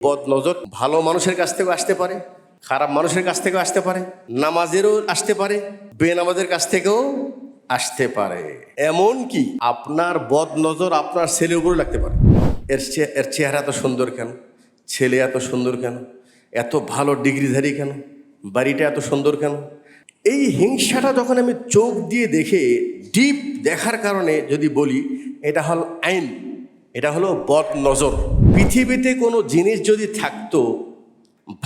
বদ নজর ভালো মানুষের কাছ থেকেও আসতে পারে, খারাপ মানুষের কাছ থেকেও আসতে পারে, নামাজেরও আসতে পারে, বেনামাজের কাছ থেকেও আসতে পারে। এমন কি আপনার বদ নজর আপনার ছেলের উপরে লাগতে পারে। এর চেহারা এত সুন্দর কেন, ছেলে এত সুন্দর কেন, এত ভালো ডিগ্রিধারী কেন, বাড়িটা এত সুন্দর কেন। এই হিংসাটা যখন আমি চোখ দিয়ে দেখে ডিপ দেখার কারণে যদি বলি, এটা হল আইন, এটা হলো বদ নজর। পৃথিবীতে কোনো জিনিস যদি থাকতো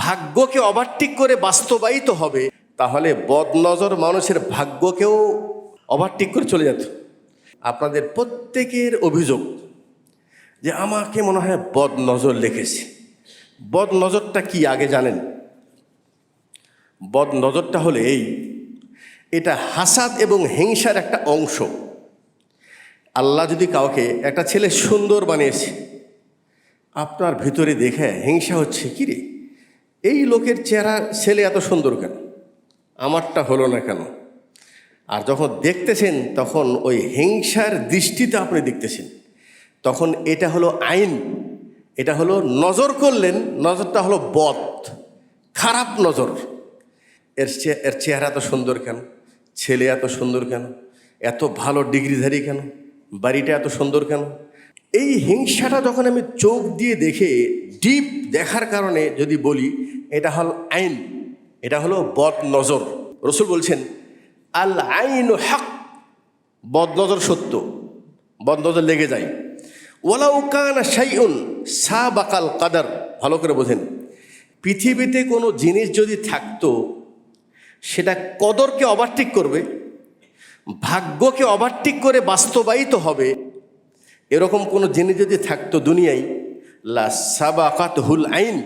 ভাগ্যকে ওভারটেক করে বাস্তবায়িত হবে, তাহলে বদ নজর মানুষের ভাগ্যকেও ওভারটেক করে চলে যেত। আপনাদের প্রত্যেকের অভিযোগ যে আমাকে মনে হয় বদ নজর লেগেছে। বদ নজরটা কি আগে জানেন? বদ নজরটা হলে এটা হাসাদ এবং হিংসার একটা অংশ। আল্লাহ যদি কাউকে একটা ছেলে সুন্দর বানিয়েছে, আপনার ভিতরে দেখে হিংসা হচ্ছে, কি রে এই লোকের চেহারা ছেলে এত সুন্দর কেন, আমারটা হলো না কেন। আর যখন দেখতেছেন তখন ওই হিংসার দৃষ্টিতে আপনি দেখতেছেন, তখন এটা হলো আইন, এটা হলো নজর করলেন, নজরটা হলো বদ, খারাপ নজর। এর চেহারা এত সুন্দর কেন, ছেলে এত সুন্দর কেন, এত ভালো ডিগ্রিধারী কেন, বাড়িটা এত সুন্দর কেন। এই হিংসাটা যখন আমি চোখ দিয়ে দেখে ডিপ দেখার কারণে যদি বলি, এটা হল আইন, এটা হলো বদ নজর। রসুল বলছেন আল আইন হক, বদ নজর সত্য, বদ নজর লেগে যায়। ওয়ালাউ কানা শাইউন সাবাকাল কাদার, ভালো করে বোঝেন, পৃথিবীতে কোনো জিনিস যদি থাকতো সেটা কদরকে ওভারটেক করবে, ভাগ্যকে ওভারটেক করে বাস্তবায়িত হবে, এরকম কোনো জিনিস যদি থাকতো দুনিয়ায়, লা সাবাকাত হুল আইন,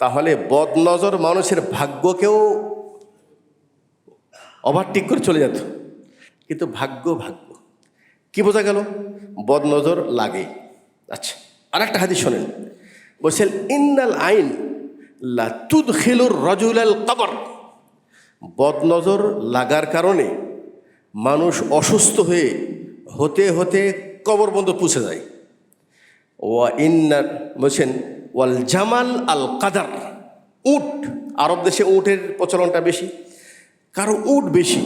তাহলে বদ নজর মানুষের ভাগ্যকেও ওভারটেক করে চলে যেত। কিন্তু ভাগ্য কি বোঝা গেল? বদ নজর লাগে। আচ্ছা, আর একটা হাদিস শোনেন, বলছেন ইন্নাল আইন লা তুদখিলুর রাজুলাল কবর। বদ নজর লাগার কারণে মানুষ অসুস্থ হতে হতে কবর বন্ধ পুষে যায়। ওয়া ইন্নার বলছেন ওয়াল জামাল আল কাদার, উট, আরব দেশে উটের প্রচলনটা বেশি, কারো উট বেশি।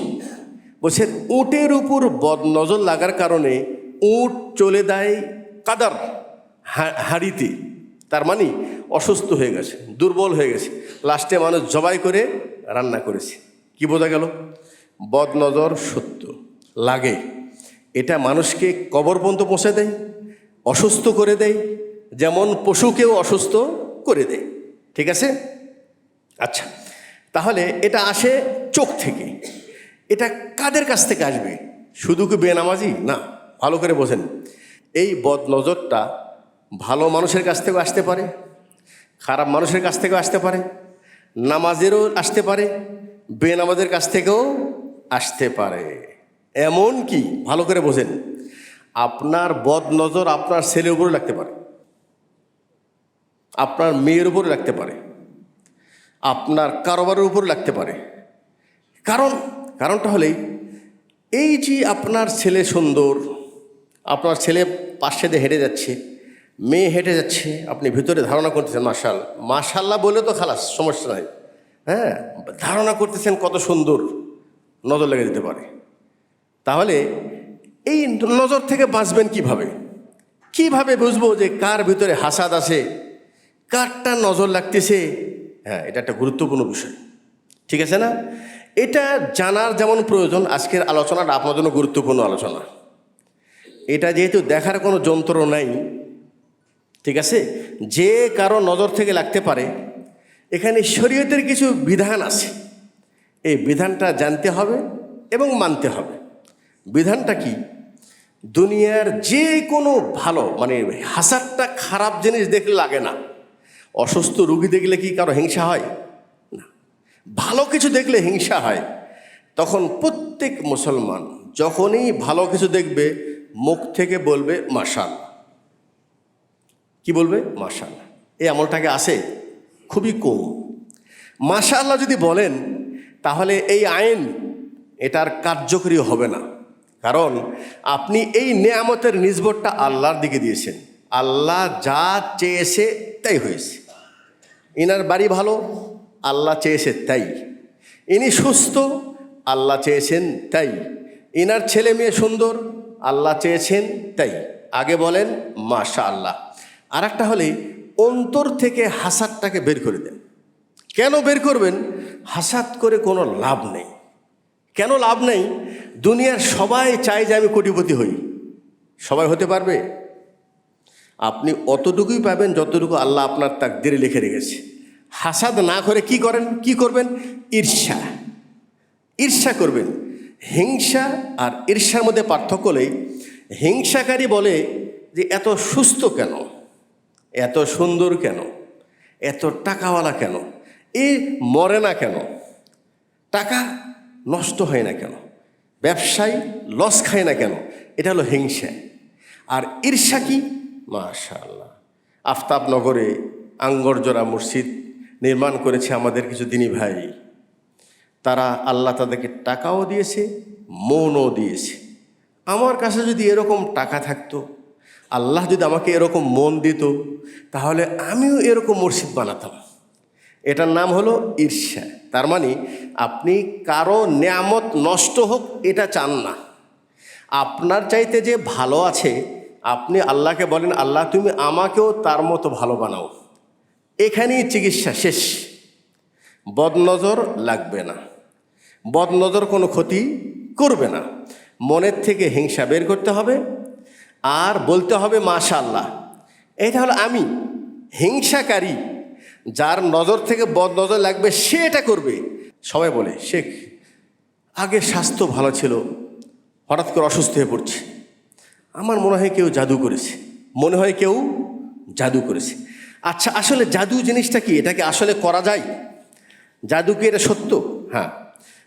বলছেন উটের উপর বদ নজর লাগার কারণে উট চলে দেয় কাদার, হাঁড়িতে, তার মানে অসুস্থ হয়ে গেছে, দুর্বল হয়ে গেছে, লাস্টে মানুষ জবাই করে রান্না করেছে। কি বোঝা গেল? বদ নজর সত্য লাগে, এটা মানুষকে কবর পর্যন্ত পৌঁছে দেয়, অসুস্থ করে দেয়, যেমন পশুকেও অসুস্থ করে দেয়। ঠিক আছে? আচ্ছা, তাহলে এটা আসে চোখ থেকে। এটা কাদের কাছ থেকে আসবে? শুধু কি বেনামাজি? না, ভালো করে বোঝেন। এই বদ নজরটা ভালো মানুষের কাছ থেকেও আসতে পারে, খারাপ মানুষের কাছ থেকেও আসতে পারে, নামাজেরও আসতে পারে, বেনামাজের কাছ থেকেও আসতে পারে। এমন কি, ভালো করে বোঝেন, আপনার বদ নজর আপনার ছেলের উপরে লাগতে পারে, আপনার মেয়ের উপরে লাগতে পারে, আপনার কারোবারের উপর লাগতে পারে। কারণটা হলেই এই যে আপনার ছেলে সুন্দর, আপনার ছেলে পাশে দিয়ে হেঁটে যাচ্ছে, মেয়ে হেঁটে যাচ্ছে, আপনি ভিতরে ধারণা করতেছেন মাশাল্লাহ বলে তো খালাস, সমস্যা নাই, হ্যাঁ, ধারণা করতেছেন কত সুন্দর, নজর লেগে যেতে পারে। তাহলে এই নজর থেকে বাঁচবেন কিভাবে বুঝবো যে কার ভিতরে হাসাদ আছে, কারটা নজর লাগতেছে? হ্যাঁ, এটা একটা গুরুত্বপূর্ণ বিষয়, ঠিক আছে না? এটা জানার যেমন প্রয়োজন, আজকের আলোচনাটা আপনার জন্য গুরুত্বপূর্ণ আলোচনা। এটা যেহেতু দেখার কোনো যন্ত্র নাই, ঠিক আছে, যে কারো নজর থেকে লাগতে পারে, এখানে শরীয়তের কিছু বিধান আছে, এই বিধানটা জানতে হবে এবং মানতে হবে। বিধানটা কি? দুনিয়ার যে কোনো ভালো, মানে হাসাদটা খারাপ জিনিস দেখলে লাগে না। অসুস্থ রুগী দেখলে কি কারো হিংসা হয়? না। ভালো কিছু দেখলে হিংসা হয়। তখন প্রত্যেক মুসলমান যখনই ভালো কিছু দেখবে মুখ থেকে বলবে মাশাআল্লাহ। কি বলবে? মাশাআল্লাহ। এই আমলটাকে আসে খুবই কম। মাশাআল্লাহ যদি বলেন তাহলে এই আইন এটার কার্যকরী হবে না, কারণ আপনি এই নেয়ামতের নিসবতটা আল্লাহর দিকে দিয়েছেন। আল্লাহ যা চেয়েছে তাই হয়েছে। ইনার বাড়ি ভালো, আল্লাহ চেয়েছে তাই। ইনি সুস্থ, আল্লাহ চেয়েছেন তাই। ইনার ছেলে মেয়ে সুন্দর, আল্লাহ চেয়েছেন তাই। আগে বলেন মাশাআল্লাহ। আর একটা হলে অন্তর থেকে হাসাদটাকে বের করে দেন। কেন বের করবেন? হাসাদ করে কোনো লাভ নেই। কেন লাভ নেই? দুনিয়ার সবাই চায় যে আমি কোটিপতি হই। সবাই হতে পারবে? আপনি অতটুকুই পাবেন যতটুকু আল্লাহ আপনার তাকদীরে লিখে রেখেছে। হাসাদ না করে কি করবেন? ঈর্ষা। ঈর্ষা করবেন। হিংসা আর ঈর্ষার মধ্যে পার্থক্য হলেই হিংসাকারী বলে যে এত সুস্থ কেন, এত সুন্দর কেন, এত টাকাওয়ালা কেন, এ মরে না কেন, টাকা নষ্ট হয় না কেন, ব্যবসায় লস খায় না কেন, এটা হলো হিংসা। আর ঈর্ষা কি? মাশাআল্লাহ, আফতাবনগরে আঙ্গরজোড়া মসজিদ নির্মাণ করেছে আমাদের কিছু দিনী ভাই। তারা আল্লাহ তাদেরকে টাকাও দিয়েছে, মনও দিয়েছে। আমার কাছে যদি এরকম টাকা থাকতো, আল্লাহ যদি আমাকে এরকম মন দিত, তাহলে আমিও এরকম মসজিদ বানাতাম। এটার নাম হলো ঈর্ষা। তার মানে আপনি কারো নেয়ামত নষ্ট হোক এটা চান না। আপনার চাইতে যে ভালো আছে, আপনি আল্লাহকে বলেন আল্লাহ তুমি আমাকেও তার মতো ভালো বানাও। এখানেই চিকিৎসা শেষ। বদনজর লাগবে না, বদনজর কোনো ক্ষতি করবে না। মনের থেকে হিংসা বের করতে হবে আর বলতে হবে মাশাআল্লাহ। এটা হলো আমি। হিংসাকারী যার নজর থেকে বদনজর লাগবে সে এটা করবে। সবাই বলে শেখ আগে স্বাস্থ্য ভালো ছিল, হঠাৎ করে অসুস্থ হয়ে পড়ছে। আমার মনে হয় কেউ জাদু করেছে, মনে হয় কেউ জাদু করেছে। আচ্ছা, আসলে জাদু জিনিসটা কি? এটাকে আসলে করা যায়? জাদু কি এটা সত্য? হ্যাঁ,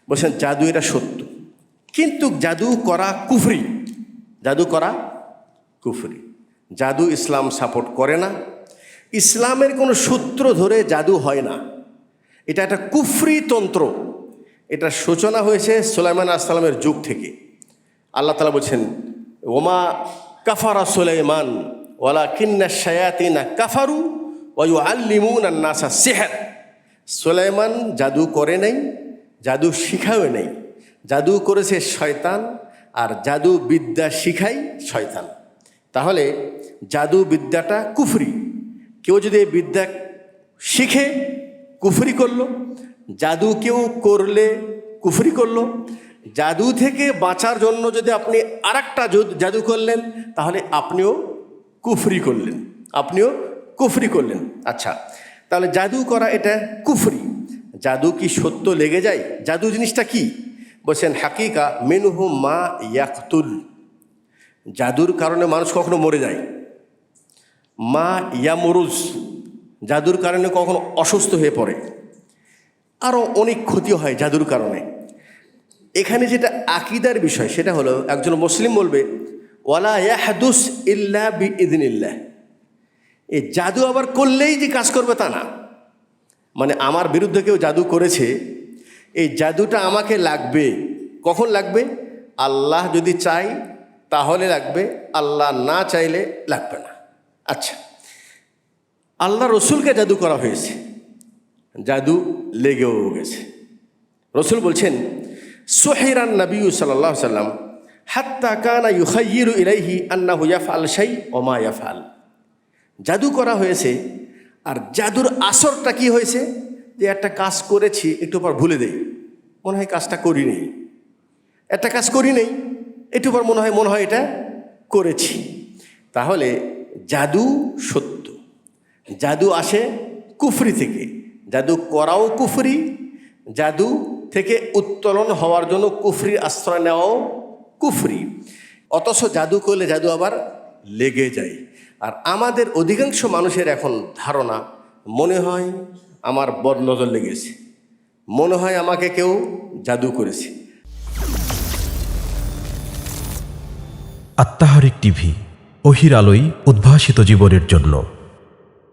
বলছেন জাদু এটা সত্য, কিন্তু জাদু করা কুফরি। জাদু করা কুফরি। জাদু ইসলাম সাপোর্ট করে না। ইসলামের কোনো সূত্র ধরে জাদু হয় না। এটা একটা কুফরি তন্ত্র। এটার সূচনা হয়েছে সুলাইমান আলাইহিস সালামের যুগ থেকে। আল্লাহ তাআলা বলছেন ওমা কাফারা সুলাইমান ওয়ালাকিন্না শায়াতিনা কাফারু ওয়া ইউআল্লিমুনা আন-নাসা সিহর। সুলাইমান জাদু করে নাই, জাদু শিখাও নাই। জাদু করেছে শয়তান, আর জাদু বিদ্যা শিখাই শয়তান। তাহলে জাদু বিদ্যাটা কুফরি। কেউ যদি এই বিদ্যা শিখে কুফরি করলো, জাদু কেউ করলে কুফরি করলো। জাদু থেকে বাঁচার জন্য যদি আপনি আরেকটা জাদু করলেন, তাহলে আপনিও কুফরি করলেন, আপনিও কুফরি করলেন। আচ্ছা, তাহলে জাদু করা এটা কুফরি। জাদু কি সত্য লেগে যায়? জাদু জিনিসটা কি? বলছেন হাকিকা মিনহু মা ইয়াকতুল। জাদুর কারণে মানুষ কখনো মরে যায়। মা ইয়ামরুজ, জাদুর কারণে কখনো অসুস্থ হয়ে পড়ে। আরও অনেক ক্ষতি হয় জাদুর কারণে। এখানে যেটা আকীদার বিষয় সেটা হলো একজন মুসলিম বলবে ওয়ালা ইয়াহদুস ইল্লা বিইذনিল্লাহ। এই জাদু আবার করলেই যে কাজ করবে তা না। মানে আমার বিরুদ্ধে কেউ জাদু করেছে, এই জাদুটা আমাকে লাগবে। কখন লাগবে? আল্লাহ যদি চাই তাহলে লাগবে, আল্লাহ না চাইলে লাগবে না। আচ্ছা, আল্লাহ রসুলকে জাদু করা হয়েছে, জাদু লেগেও গেছে। রসুল বলছেন সুহিরান নবী সাল্লাল্লাহু আলাইহি ওয়াসাল্লাম হাত্তা কানা ইউখাইয়িরু ইলাইহি আন্নাহু ইয়াফআল শাই ওয়া মা ইয়াফআল। জাদু করা হয়েছে, আর জাদুর আসরটা কি হয়েছে? যে একটা কাজ করেছি, একটু পর ভুলে দেই, মনে হয় কাজটা করি নেই। একটা কাজ করি নেই, একটু পর মনে হয় এটা করেছি। তাহলে জাদু সত্য। জাদু আসে কুফরি থেকে। জাদু করাও কুফরি, জাদু থেকে উত্তোলন হওয়ার জন্য কুফরির আশ্রয় নেওয়াও কুফরি। অথচ জাদু করলে জাদু আবার লেগে যায়। আর আমাদের অধিকাংশ মানুষের এখন ধারণা, মনে হয় আমার বদনজর লেগেছে, মনে হয় আমাকে কেউ জাদু করেছে। আত্মাহারিক টিভি, ওহির আলোয় উদ্ভাসিত জীবনের জন্য।